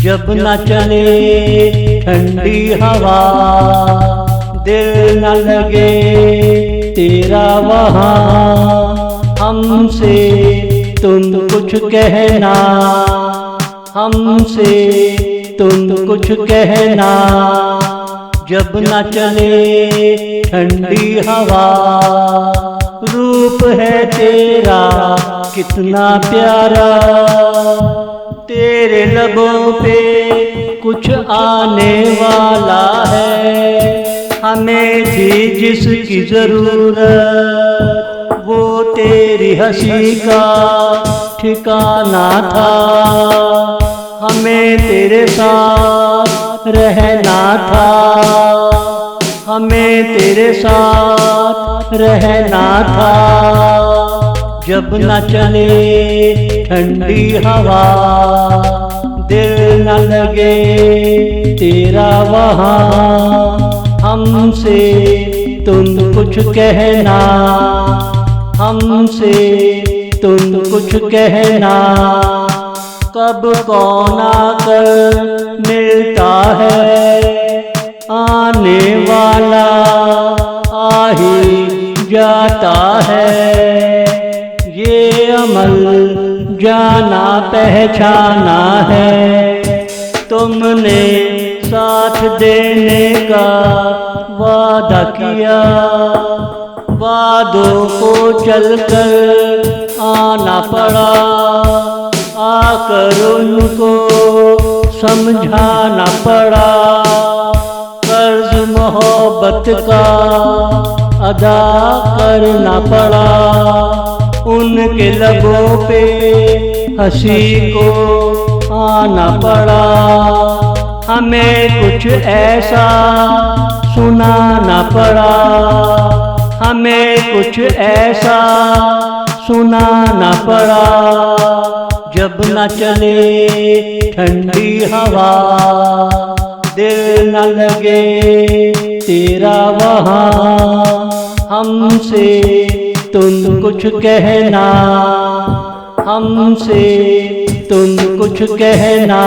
जब न चले ठंडी हवा, दिल न लगे तेरा वहाँ। हमसे तुम कुछ कहना, हमसे तुम कुछ कहना। जब न चले ठंडी हवा, रूप है तेरा कितना प्यारा। तेरे लबों पे कुछ आने वाला है, हमें थी जिसकी जरूरत वो तेरी हंसी का ठिकाना था। हमें तेरे साथ रहना था, हमें तेरे साथ रहना था। जब न चले ठंडी हवा, दिल न लगे तेरा वहाँ। हमसे तुम कुछ कहना, हमसे तुम कुछ कहना। कब कौन आकर मिलता है, आने वाला आ ही जाता है। ये अमल जाना पहचाना है, तुमने साथ देने का वादा किया। वादों को चलकर आना पड़ा, आकर उनको समझाना पड़ा। कर्ज मोहब्बत का अदा करना पड़ा, उनके लबों पे हंसी को आना पड़ा। हमें कुछ ऐसा सुनाना पड़ा, हमें कुछ ऐसा सुनाना पड़ा। जब न चले ठंडी हवा, दिल न लगे तेरा वहाँ। हमसे तुम कुछ कहना, हमसे तुम कुछ कहना।